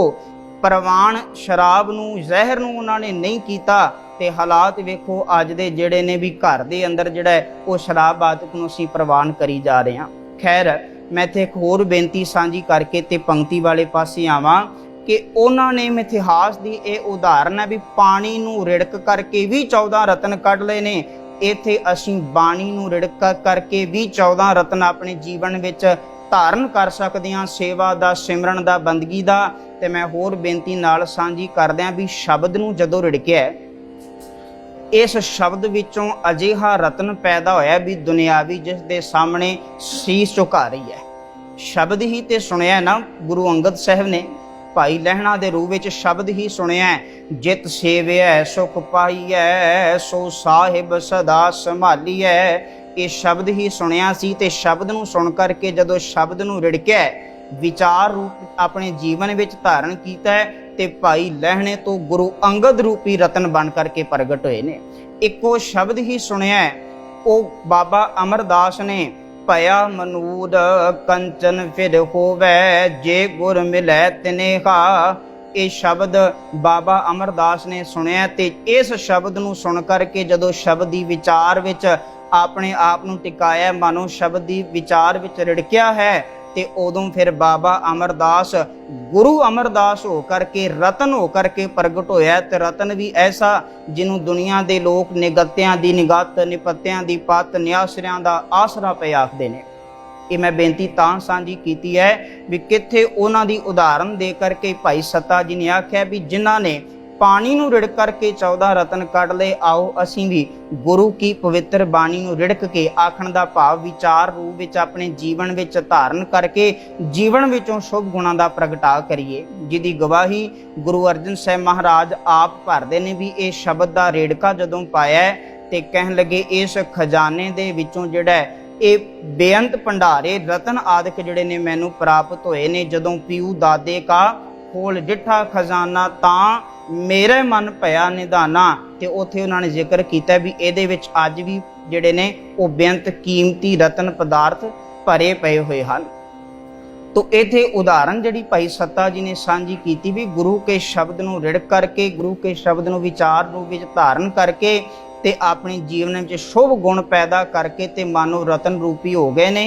प्रवान शराब नूं जहर नूं उन्हां ने नहीं कीता ते हालात वेखो अज दे जिहड़े ने भी घर दे अंदर जिहड़ा है वो शराब आदਿਕ नूं असीं प्रवान करी जा रहे हां। खैर मैं इत्थे एक होर बेनती सांझी करके ते पंक्ति वाले पासे आवां कि उन्हां ने इतिहास की यह उदाहरण है भी पानी नूं रिड़क करके भी 14 रतन कढ लए ने। इत्थे असीं बाणी नूं रिड़क करके भी 14 रतन अपने जीवन विच धारण कर सकते हैं, सेवा दा सिमरन दा बंदगी दा। ते मैं होर बेनती नाल सांझी करदिआं भी शब्द नूं जदों रिड़किआ इस शब्द विचों अजिहा रतन पैदा होया भी दुनियावी जिस दे सामने शीश झुका रही है। शब्द ही ते सुनिया ना गुरु अंगद साहब ने भाई लहणा दे रूप विच शब्द ही सुनिया, जित सेविया सुख पाईऐ सो साहिब सदा संभालीऐ। ये शब्द ही सुनिया सी ते शब्द नूं सुन करके जदों शब्द नूं रिड़किआ विचार रूप अपने जीवन विच धारण कीता है ते भाई लहणे तो गुरु अंगद रूपी रतन बन करके प्रगट होए ने। इको शब्द ही सुनिया ओ बाबा अमरदास ने भया मनूद कंचन फिर होवै जे गुर मिलै तिनेहा। ये शब्द बाबा अमरदास ने सुनिया ते इस शब्द नूं सुन करके जदों शब्द दी विचार विच अपने आप नूं टिकाया, मानो शब्द दी विचार विच रिड़किया है ते उदों फिर बाबा अमरदास गुरु अमरदास हो करके रतन हो करके प्रगट होया। ते रतन भी ऐसा जिन्हों दुनिया के लोग निगत्तियां दी निगत निपत्तियां दी पत निआसरियां दा आसरा पे आखदे ने। ये मैं बेनती तां सांझी कीती है भी कित्थे उन्हां दी उदाहरण दे करके भाई सत्ता जी ने आख्या भी जिन्हां ने पानी नूं रिड़क करके 14 रतन कढ लए, आओ असीं भी गुरु की पवित्र बाणी नूं रिड़क के आखण दा भाव विचार रूप विच अपने जीवन विच धारण करके जीवन विचों शुभ गुणां दा प्रगटा करिए, जिहदी गवाही गुरु अर्जन साहिब महाराज आप भरदे ने भी ये शब्द दा रेड़का जदों पाया ते कहण लगे इस खजाने दे विचों जिहड़ा ये बेअंत भंडारे रतन आदिक जिहड़े ने मैनूं प्राप्त होए ने। जदों पीऊ दादे का खोल डिठा खजाना तां मेरे मन भया निधाना। ते उत्थे उन्होंने जिक्र किया भी इहदे विच अज भी जिहड़े ने वो बेअंत कीमती रतन पदार्थ भरे पे हुए हैं। तो इत्थे उदाहरण जिहड़ी भाई सत्ता जी ने सांझी कीती भी गुरु के शब्द नूं रिड़क करके गुरु के शब्द नूं विचार रूप विच धारण करके ते अपने जीवन में शुभ गुण पैदा करके ते मानो रतन रूपी हो गए ने।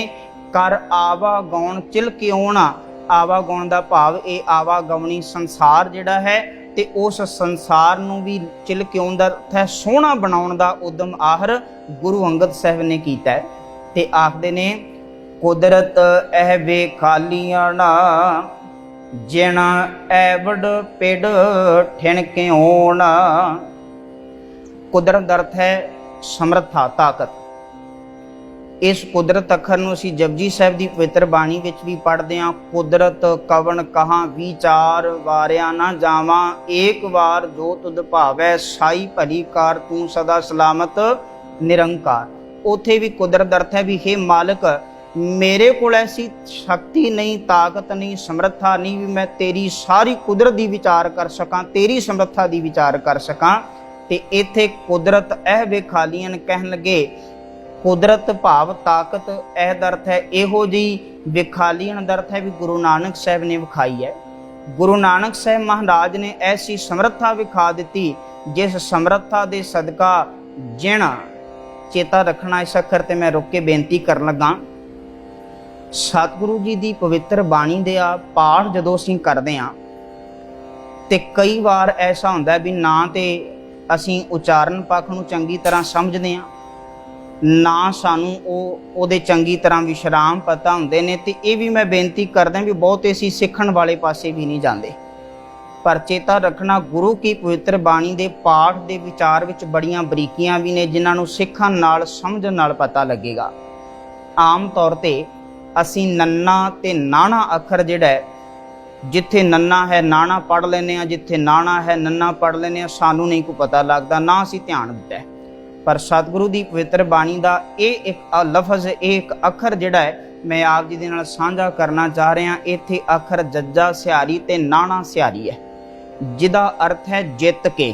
कर आवागौण चिलकिउणा, आवागौण का भाव ये आवागमनी संसार जिहड़ा है ते उस संसार नूं भी चिलकिउण दा अर्थ है सोहना बनाउण दा उद्यम आहर गुरु अंगद साहब ने कीता है। ते आखदे ने कुदरत एह बेखालियां ना जिणा एवड पिड़ ठिणकिउण। कुदरत का अर्थ है समर्था ताकत। इस कुदरत अखर नूं असीं जपजी साहिब की पवित्र बाणी विच भी पढ़दे हां। कुदरत कवन कहाँ विचार वारिया ना जावां, एक बार जो तुद भावै साई भली कार तू सदा सलामत निरंकार। उथे भी कुदरत अर्थ है भी हे मालिक मेरे को ऐसी शक्ति नहीं, ताकत नहीं, समर्था नहीं भी मैं तेरी सारी कुदरत की विचार कर सकां, तेरी समर्था की विचार कर सकां। ते इत्थे कुदरत एह विखालियन कहन लगे, कुदरत भाव ताकत एह दर्थ है इहो जी विखालियन दर्थ है भी गुरु नानक साहब ने विखाई है। गुरु नानक साहब महाराज ने ऐसी समर्था विखा दी जिस समर्था दे सदका जिन चेता रखना। इस अखर ते मैं रुक के बेनती कर लगा, सतगुरु जी की पवित्र बाणी दे पाठ जदों असीं करदे हां ते कई बार ऐसा हुंदा भी ना ते असीं उचारण पक्ष नूं चंगी तरह समझदे हां, ना सानूं ओहदे चंगी तरह विश्राम पता हुंदे ने। ते इह भी मैं बेनती करदा भी बहुत असीं सिੱਖਣ वाले पासे भी नहीं जांदे। पर चेता रखना गुरु की पवित्र बाणी दे पाठ दे विचार विच बड़ियां बरीकियां भी ने जिन्हां नूं सिੱਖਣ नाल समझण नाल पता लगेगा। आम तौर ते असीं नन्ना ते नाना अखर जिहड़ा है, जिथे नन्ना है नाना पढ़ लेने, जिथे नाना है नन्ना पढ़ लेने, सानू नहीं को पता लगता, ना असीं ध्यान दिता है। पर सतगुरु की पवित्र बाणी का यह एक लफज, एक अखर जिहड़ा है मैं आप जी दे नाल साझा करना चाह रहा। इत्थे अखर जज्जा सिहारी ते नाना सिहारी है, जिदा अर्थ है जित के।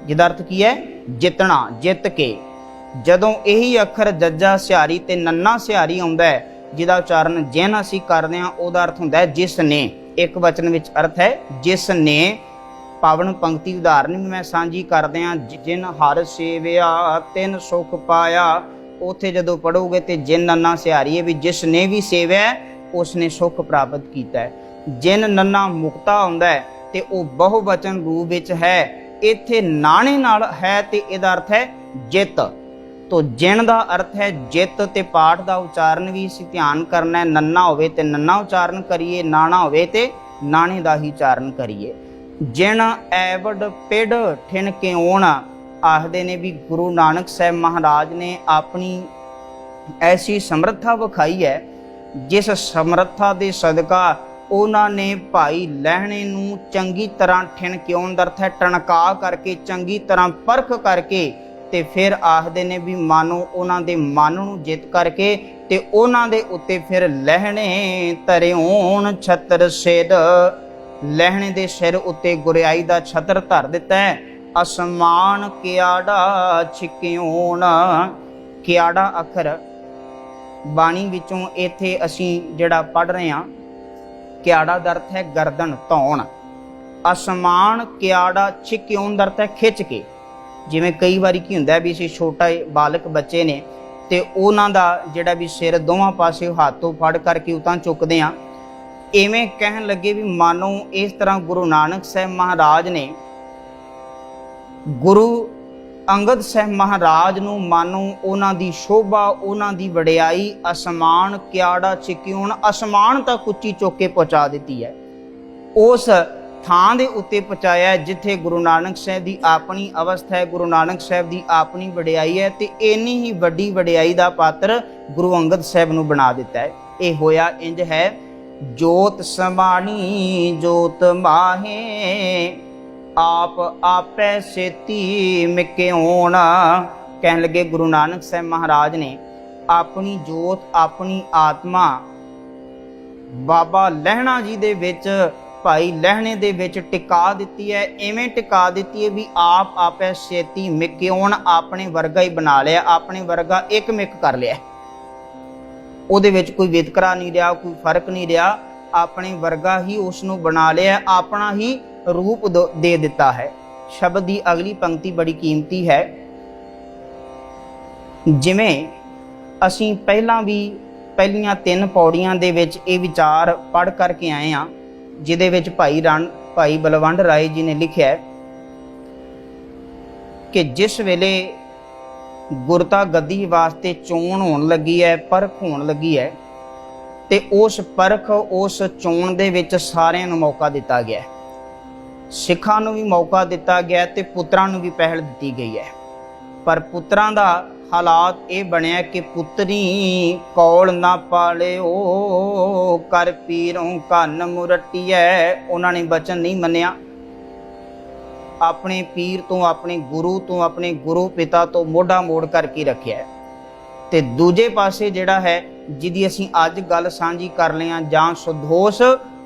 जिदा अर्थ की है? जितना, जित के। जदों यही अखर जज्जा सिहारी ते नन्ना सिहारी आउंदा है, जिदा उच्चारण जिन असीं करदे हां, उहदा अर्थ हुंदा है जिसने। एक वचन विच अर्थ है जिसने। पावन पंक्ति उदाहरण भी मैं सांझी करदे हां, जिन हर सेविया तिन सुख पाया। उत्थे जदों पढ़ोगे तो जिन नन्ना सिहारी है भी जिसने भी सेविया उसने सुख प्राप्त किया है। जिन नन्ना मुक्ता आउंदा है ते वो बहुवचन रूप विच है, इत्थे नाणे नाल है ते इहदा अर्थ है जित। तो जिन का अर्थ है जित। ते पाठ का उच्चारण भी इसी ध्यान करना है, नन्ना होवे ते नन्ना उच्चारण करिए, नाना होवे ते नाने का ही उच्चारण करिए। जिन ऐवड पिड ठिन के ओण आखदे ने भी गुरु नानक साहब महाराज ने अपनी ऐसी समर्था विखाई है, जिस समर्था के सदका उन्होंने भाई लहणे नूं चंगी तरह ठिन के ओण दा अर्थ है टणका करके, चंगी तरह परख करके ते फिर आखदे ने भी मानो उन्हां दे मन नूं जित करके ते उन्हां दे उत्ते फिर लहणे धरिओण छत्र सिर। लहणे दे सिर उत्ते गुरियाई दा छत्र धर दिता है। असमान कियाड़ा छिक्योण। कियाड़ा अखर बाणी विचों इत्थे असीं जिहड़ा पढ़ रहे हां, कियाड़ा दा अर्थ है गर्दन, धौण। असमान कियाड़ा छिक्योण दा अर्थ है खिच के। जिवें कई बारी की हुंदा है भी असीं छोटा बालक बच्चे ने ते उन्हां दा जिहड़ा भी सिर दोवां पासे हाथों फड़ करके उतां चुकदे हां, इवें कहण लगे भी मानो इस तरह गुरु नानक साहब महाराज ने गुरु अंगद साहब महाराज नूं मानो उन्हां दी शोभा, उन्हां दी वडियाई असमान कियाड़ा छिक्योण, असमान तक उच्ची चुक के पहुँचा दिती है। उस थां दे उत्ते पहुँचाया जिथे गुरु नानक साहब की अपनी अवस्था है, गुरु नानक साहब की अपनी वडियाई है। ते इन्नी ही वड्डी वडियाई का पात्र गुरु अंगद साहब नूं बना दिता है। ये होया इंज है, जोत समाणी जोत माहे आप आपै सेती मिक्योण। कहन लगे गुरु नानक साहब महाराज ने अपनी जोत, अपनी आत्मा बाबा लहणा जी दे विच, भाई लहणे दे विच टिका दिती है। इवें टिका दिती है भी आप आपै सेती मिक्योण, अपने वर्गा ही बना लिया, अपने वर्गा एक मिक कर लिया। उहदे विच कोई वितकरा नहीं रहा, कोई फर्क नहीं रहा, अपने वर्गा ही उसनूं बना लिया, अपना ही रूप दे दिता है। शब्द की अगली पंक्ति बड़ी कीमती है। जिवें असीं पहलां भी पहलियां 3 पौड़ियां दे विच ये विचार पढ़ करके आए हैं, जिहदे विच भाई बलवंड राय जी ने लिखिया है कि जिस वेले गुरता गद्दी वास्ते चोण होण लगी है, परख होण लगी है, ते उस परख उस चोण दे विच सारिआं नूं मौका दिता गया, सिखां नूं भी मौका दिता गया ते पुत्रां नूं भी पहल दिती गई है। पर पुत्रां दा हालात ये बनया कि पुत्री कौल ना पाले ओ कर पीरों कन मुरटिया। उन्होंने वचन नहीं मन्निया, अपने पीर तो, अपने गुरु पिता तो मोढ़ा मोड़ करके रखिया। ਤੇ ਦੂਜੇ ਪਾਸੇ ਜਿਹੜਾ ਹੈ ਜਿਹਦੀ ਅਸੀਂ ਅੱਜ ਗੱਲ ਸਾਂਝੀ ਕਰ ਲਿਆ ਜਾਂ ਸੁਦੋਸ਼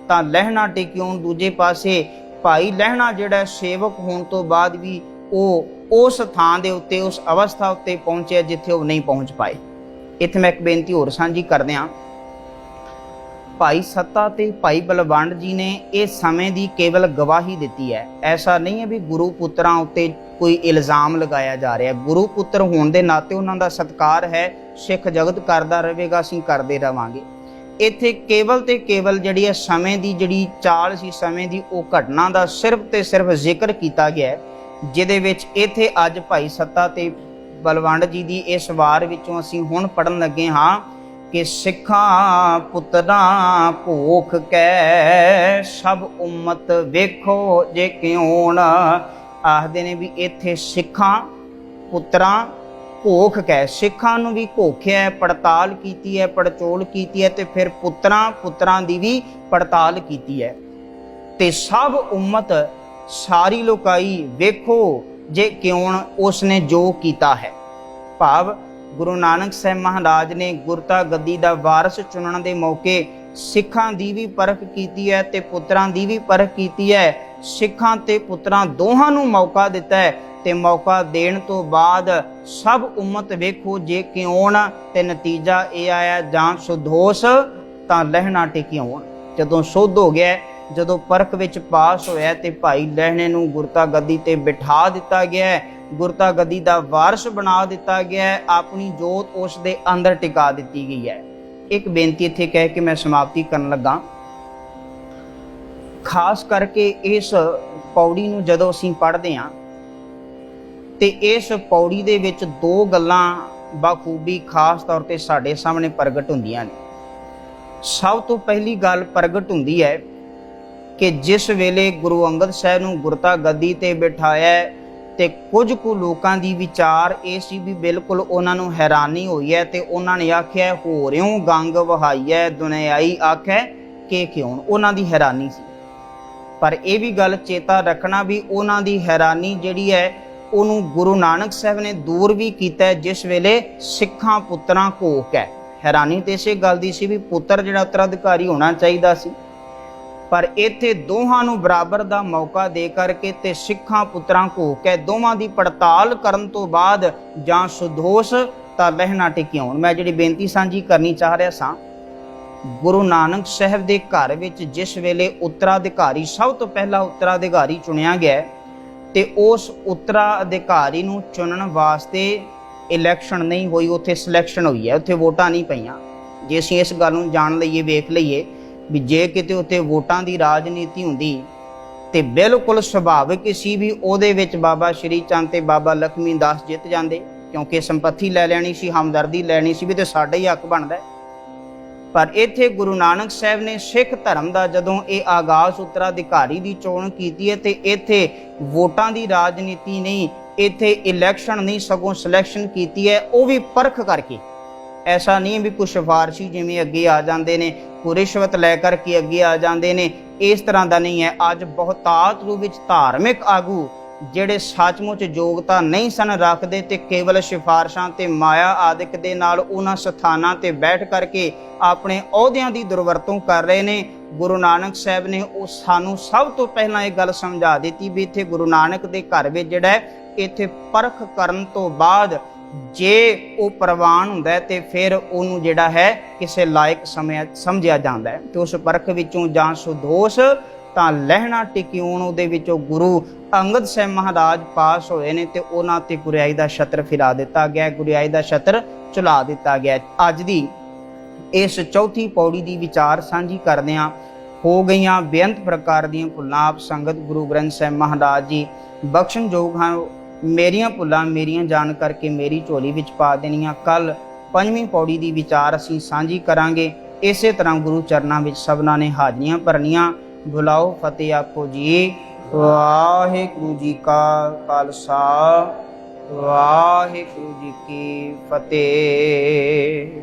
ਤਾਂ ਲਹਿਣਾ ਟਿਕਿਉਣ, ਦੂਜੇ ਪਾਸੇ ਭਾਈ ਲਹਿਣਾ ਜਿਹੜਾ ਸੇਵਕ ਹੋਣ ਤੋਂ ਬਾਅਦ ਵੀ ਉਹ ਉਸ ਥਾਂ ਦੇ ਉੱਤੇ, ਉਸ ਅਵਸਥਾ ਉੱਤੇ ਪਹੁੰਚਿਆ ਜਿੱਥੇ ਉਹ ਨਹੀਂ ਪਹੁੰਚ ਪਾਏ। ਇੱਥੇ ਮੈਂ ਇੱਕ ਬੇਨਤੀ ਹੋਰ ਸਾਂਝੀ ਕਰਦਿਆਂ, ਭਾਈ ਸੱਤਾ ਤੇ ਭਾਈ ਬਲਵੰਡ ਜੀ ਨੇ ਇਹ ਸਮੇਂ ਦੀ ਕੇਵਲ ਗਵਾਹੀ ਦਿੱਤੀ ਹੈ। ਐਸਾ ਨਹੀਂ ਹੈ ਵੀ ਗੁਰੂ ਪੁੱਤਰਾਂ ਉੱਤੇ ਕੋਈ ਇਲਜ਼ਾਮ ਲਗਾਇਆ ਜਾ ਰਿਹਾ। ਗੁਰੂ ਪੁੱਤਰ ਹੋਣ ਦੇ ਨਾਤੇ ਉਹਨਾਂ ਦਾ ਸਤਿਕਾਰ ਹੈ, ਸਿੱਖ ਜਗਤ ਕਰਦਾ ਰਹੇਗਾ, ਅਸੀਂ ਕਰਦੇ ਰਵਾਂਗੇ। ਇੱਥੇ ਕੇਵਲ ਤੇ ਕੇਵਲ ਜਿਹੜੀ ਹੈ ਸਮੇਂ ਦੀ ਜਿਹੜੀ ਚਾਲ ਸੀ, ਸਮੇਂ ਦੀ ਉਹ ਘਟਨਾ ਦਾ ਸਿਰਫ ਤੇ ਸਿਰਫ ਜ਼ਿਕਰ ਕੀਤਾ ਗਿਆ, ਜਿਹਦੇ ਵਿੱਚ ਇੱਥੇ ਅੱਜ ਭਾਈ ਸੱਤਾ ਤੇ ਬਲਵੰਡ ਜੀ ਦੀ ਇਸ ਵਾਰ ਵਿੱਚੋਂ ਅਸੀਂ ਹੁਣ ਪੜ੍ਹਨ ਲੱਗੇ ਹਾਂ ਕਿ ਸਿੱਖਾਂ ਪੁੱਤਰਾਂ ਭੋਖ ਕੈ ਸਭ ਉਮਤ ਵੇਖੋ ਜੇ ਕਿਉਣ। ਆਖਦੇ ਨੇ ਵੀ ਇੱਥੇ ਸਿੱਖਾਂ ਪੁੱਤਰਾਂ ਭੋਖ ਕੈ, ਸਿੱਖਾਂ ਨੂੰ ਵੀ ਘੋਖਿਆ, ਪੜਤਾਲ ਕੀਤੀ ਹੈ, ਪੜਚੋਲ ਕੀਤੀ ਹੈ, ਤੇ ਫਿਰ ਪੁੱਤਰਾਂ ਦੀ ਵੀ ਪੜਤਾਲ ਕੀਤੀ ਹੈ। ਤੇ ਸਭ ਉਮਤ ਸਾਰੀ ਲੋਕਾਈ ਵੇਖੋ ਜੇ ਕਿਉਣ ਉਸਨੇ ਜੋ ਕੀਤਾ ਹੈ। ਭਾਵ ਗੁਰੂ ਨਾਨਕ ਸਾਹਿਬ ਮਹਾਰਾਜ ਨੇ ਗੁਰਤਾ ਗੱਦੀ ਦਾ ਵਾਰਸ ਚੁਣਨ ਦੇ ਮੌਕੇ ਸਿੱਖਾਂ ਦੀ ਵੀ ਪਰਖ ਕੀਤੀ ਹੈ ਤੇ ਪੁੱਤਰਾਂ ਦੀ ਵੀ ਪਰਖ ਕੀਤੀ ਹੈ। ਸਿੱਖਾਂ ਤੇ ਪੁੱਤਰਾਂ ਦੋਹਾਂ ਨੂੰ ਮੌਕਾ ਦਿੱਤਾ ਹੈ ਤੇ ਮੌਕਾ ਦੇਣ ਤੋਂ ਬਾਅਦ ਸਭ ਉਮਤ ਵੇਖੋ ਜੇ ਕਿਉਣ, ਤੇ ਨਤੀਜਾ ਇਹ ਆਇਆ ਜਾਂ ਸੁਦੋਸ਼ ਤਾਂ ਲਹਿਣਾ ਟਿਕਿਉਣ। ਜਦੋਂ ਸੁੱਧ ਹੋ ਗਿਆ, ਜਦੋਂ ਪਰਖ ਵਿੱਚ ਪਾਸ ਹੋਇਆ ਤੇ ਭਾਈ ਲਹਿਣੇ ਨੂੰ ਗੁਰਤਾ ਗੱਦੀ ਤੇ ਬਿਠਾ ਦਿੱਤਾ ਗਿਆ, ਗੁਰਤਾ ਗੱਦੀ ਦਾ ਵਾਰਸ ਬਣਾ ਦਿੱਤਾ ਗਿਆ, ਆਪਣੀ ਜੋਤ ਉਸ ਦੇ ਅੰਦਰ ਟਿਕਾ ਦਿੱਤੀ ਗਈ ਹੈ। ਇੱਕ ਬੇਨਤੀ ਇੱਥੇ ਕਹਿ ਕੇ ਮੈਂ ਸਮਾਪਤੀ ਕਰਨ ਲੱਗਾ। ਖਾਸ ਕਰਕੇ ਇਸ ਪੌੜੀ ਨੂੰ ਜਦੋਂ ਅਸੀਂ ਪੜ੍ਹਦੇ ਹਾਂ ਤੇ ਇਸ ਪੌੜੀ ਦੇ ਵਿੱਚ ਦੋ ਗੱਲਾਂ ਬਾਖੂਬੀ ਖਾਸ ਤੌਰ ਤੇ ਸਾਡੇ ਸਾਹਮਣੇ ਪ੍ਰਗਟ ਹੁੰਦੀਆਂ ਨੇ। ਸਭ ਤੋਂ ਪਹਿਲੀ ਗੱਲ ਪ੍ਰਗਟ ਹੁੰਦੀ ਹੈ ਕਿ ਜਿਸ ਵੇਲੇ ਗੁਰੂ ਅੰਗਦ ਸਾਹਿਬ ਨੂੰ ਗੁਰਤਾ ਗੱਦੀ ਤੇ ਬਿਠਾਇਆ ਤੇ ਕੁਝ ਕੁ ਲੋਕਾਂ ਦੀ ਵਿਚਾਰ ਇਹ ਸੀ ਵੀ ਬਿਲਕੁਲ ਉਹਨਾਂ ਨੂੰ ਹੈਰਾਨੀ ਹੋਈ ਹੈ ਤੇ ਉਹਨਾਂ ਨੇ ਆਖਿਆ ਹੋ ਰਿਉ ਗੰਗ ਵਹਾਈਐ ਦੁਨਿਆਈ ਆਖੈ ਕਿ ਕਿਉਂ। ਉਹਨਾਂ ਦੀ ਹੈਰਾਨੀ ਸੀ, ਪਰ ਇਹ ਵੀ ਗੱਲ ਚੇਤਾ ਰੱਖਣਾ ਵੀ ਉਹਨਾਂ ਦੀ ਹੈਰਾਨੀ ਜਿਹੜੀ ਹੈ ਉਹਨੂੰ ਗੁਰੂ ਨਾਨਕ ਸਾਹਿਬ ਨੇ ਦੂਰ ਵੀ ਕੀਤਾ ਜਿਸ ਵੇਲੇ ਸਿੱਖਾਂ ਪੁੱਤਰਾਂ ਘੋਖ ਹੈ। ਹੈਰਾਨੀ ਤੇ ਇਸੇ ਗੱਲ ਦੀ ਸੀ ਵੀ ਪੁੱਤਰ ਜਿਹੜਾ ਉੱਤਰਾਧਿਕਾਰੀ ਹੋਣਾ ਚਾਹੀਦਾ ਸੀ, ਪਰ ਇੱਥੇ ਦੋਹਾਂ ਨੂੰ ਬਰਾਬਰ ਦਾ ਮੌਕਾ ਦੇ ਕਰਕੇ ਤੇ ਸਿੱਖਾਂ ਪੁੱਤਰਾਂ ਘੋਖ ਹੈ। ਦੋਵਾਂ ਦੀ ਪੜਤਾਲ ਕਰਨ ਤੋਂ ਬਾਅਦ ਜਾਂ ਸੁਦੋਸ਼ ਤਾਂ ਲਹਿਣਾ ਟਿਕਿਉਣ। ਮੈਂ ਜਿਹੜੀ ਬੇਨਤੀ ਸਾਂਝੀ ਕਰਨੀ ਚਾਹ ਰਿਹਾ ਸਾਂ, ਗੁਰੂ ਨਾਨਕ ਸਾਹਿਬ ਦੇ ਘਰ ਵਿੱਚ ਜਿਸ ਵੇਲੇ ਉੱਤਰਾਧਿਕਾਰੀ, ਸਭ ਤੋਂ ਪਹਿਲਾ ਉੱਤਰਾਧਿਕਾਰੀ ਚੁਣਿਆ ਗਿਆ ਤੇ ਉਸ ਉੱਤਰਾਧਿਕਾਰੀ ਨੂੰ ਚੁਣਨ ਵਾਸਤੇ ਇਲੈਕਸ਼ਨ ਨਹੀਂ ਹੋਈ, ਉੱਥੇ ਸਿਲੈਕਸ਼ਨ ਹੋਈ ਹੈ, ਉੱਥੇ ਵੋਟਾਂ ਨਹੀਂ ਪਈਆਂ। ਜੇ ਅਸੀਂ ਇਸ ਗੱਲ ਨੂੰ ਜਾਣ ਲਈਏ, ਵੇਖ ਲਈਏ ਵੀ ਜੇ ਕਿਤੇ ਉੱਥੇ ਵੋਟਾਂ ਦੀ ਰਾਜਨੀਤੀ ਹੁੰਦੀ ਤੇ ਬਿਲਕੁਲ ਸੁਭਾਵਿਕ ਸੀ ਵੀ ਉਹਦੇ ਵਿੱਚ ਬਾਬਾ ਸ਼੍ਰੀ ਚੰਦ ਤੇ ਬਾਬਾ ਲਖਮੀ ਦਾਸ ਜਿੱਤ ਜਾਂਦੇ, ਕਿਉਂਕਿ ਸੰਪਤੀ ਲੈ ਲੈਣੀ ਸੀ, ਹਮਦਰਦੀ ਲੈਣੀ ਸੀ ਵੀ ਤੇ ਸਾਡਾ ਹੀ ਹੱਕ ਬਣਦਾ। ਪਰ ਇੱਥੇ ਗੁਰੂ ਨਾਨਕ ਸਾਹਿਬ ਨੇ ਸਿੱਖ ਧਰਮ ਦਾ ਜਦੋਂ ਇਹ ਆਗਾਜ਼ ਉੱਤਰਾਧਿਕਾਰੀ ਦੀ ਚੋਣ ਕੀਤੀ ਹੈ ਤੇ ਇੱਥੇ ਵੋਟਾਂ ਦੀ ਰਾਜਨੀਤੀ ਨਹੀਂ, ਇੱਥੇ ਇਲੈਕਸ਼ਨ ਨਹੀਂ ਸਗੋਂ ਸਿਲੈਕਸ਼ਨ ਕੀਤੀ ਹੈ, ਉਹ ਵੀ ਪਰਖ ਕਰਕੇ। ਐਸਾ ਨਹੀਂ ਵੀ ਕੁਝ ਸਿਫਾਰਸ਼ੀ ਜਿਵੇਂ ਅੱਗੇ ਆ ਜਾਂਦੇ ਨੇ, ਕੋਈ ਰਿਸ਼ਵਤ ਲੈ ਕਰਕੇ ਅੱਗੇ ਆ ਜਾਂਦੇ ਨੇ, ਇਸ ਤਰ੍ਹਾਂ ਦਾ ਨਹੀਂ ਹੈ। ਅੱਜ ਬਹੁਤਾਤ ਰੂਪ ਵਿੱਚ ਧਾਰਮਿਕ ਆਗੂ ਜਿਹੜੇ ਸੱਚਮੁੱਚ ਯੋਗਤਾ ਨਹੀਂ ਸਨ ਰੱਖਦੇ ਤੇ ਕੇਵਲ ਸਿਫਾਰਸ਼ਾਂ ਤੇ ਮਾਇਆ ਆਦਿਕ ਦੇ ਨਾਲ ਉਹਨਾਂ ਸਥਾਨਾਂ ਤੇ ਬੈਠ ਕਰਕੇ ਆਪਣੇ ਅਹੁਦਿਆਂ ਦੀ ਦੁਰਵਰਤੋਂ ਕਰ ਰਹੇ ਨੇ। ਗੁਰੂ ਨਾਨਕ ਸਾਹਿਬ ਨੇ ਉਹ ਸਾਨੂੰ ਸਭ ਤੋਂ ਪਹਿਲਾਂ ਇਹ ਗੱਲ ਸਮਝਾ ਦਿੱਤੀ ਵੀ ਇੱਥੇ ਗੁਰੂ ਨਾਨਕ ਦੇ ਘਰ ਵਿੱਚ ਜਿਹੜਾ ਇੱਥੇ ਪਰਖ ਕਰਨ ਤੋਂ ਬਾਅਦ ਜੇ ਉਹ ਪ੍ਰਵਾਨ ਹੁੰਦਾ ਤੇ ਫਿਰ ਉਹਨੂੰ ਜਿਹੜਾ ਹੈ ਕਿਸੇ ਲਾਇਕ ਸਮਝਿਆ ਜਾਂਦਾ ਹੈ। ਤੇ ਉਸ ਪਰਖ ਵਿੱਚੋਂ ਜਾਂ ਸੁਦੋਸ਼ ਤਾਂ ਲਹਿਣਾ ਟਿਕਿਉਣ ਉਹਦੇ ਵਿੱਚੋਂ ਗੁਰੂ ਅੰਗਦ ਸਾਹਿਬ ਮਹਾਰਾਜ ਪਾਸ ਹੋਏ ਨੇ ਤੇ ਉਹਨਾਂ ਤੇ ਗੁਰਿਆਈ ਦਾ ਛਤਰ ਫਿਰਾ ਦਿੱਤਾ ਗਿਆ, ਗੁਰਿਆਈ ਦਾ ਛਤਰ ਚੁਲਾ ਦਿੱਤਾ ਗਿਆ। ਅੱਜ ਦੀ ਇਸ ਚੌਥੀ ਪੌੜੀ ਦੀ ਵਿਚਾਰ ਸਾਂਝੀ ਕਰਦਿਆਂ ਹੋ ਗਈਆਂ ਬੇਅੰਤ ਪ੍ਰਕਾਰ ਦੀਆਂ ਭੁੱਲਾਂ ਆਪ ਸੰਗਤ ਗੁਰੂ ਗ੍ਰੰਥ ਸਾਹਿਬ ਮਹਾਰਾਜ ਜੀ ਬਖਸ਼ਣਯੋਗ ਹਨ। ਮੇਰੀਆਂ ਭੁੱਲਾਂ ਮੇਰੀਆਂ ਜਾਣ ਕਰਕੇ ਮੇਰੀ ਝੋਲੀ ਵਿੱਚ ਪਾ ਦੇਣੀਆਂ। ਕੱਲ ਪੰਜਵੀਂ ਪੌੜੀ ਦੀ ਵਿਚਾਰ ਅਸੀਂ ਸਾਂਝੀ ਕਰਾਂਗੇ। ਇਸੇ ਤਰ੍ਹਾਂ ਗੁਰੂ ਚਰਨਾਂ ਵਿੱਚ ਸਭਨਾਂ ਨੇ ਹਾਜ਼ਰੀਆਂ ਭਰਨੀਆਂ। ਬੁਲਾਓ ਫਤਿਹ ਆਖੋ ਜੀ। ਵਾਹਿਗੁਰੂ ਜੀ ਕਾ ਖਾਲਸਾ, ਵਾਹਿਗੁਰੂ ਜੀ ਕੀ ਫਤਿਹ।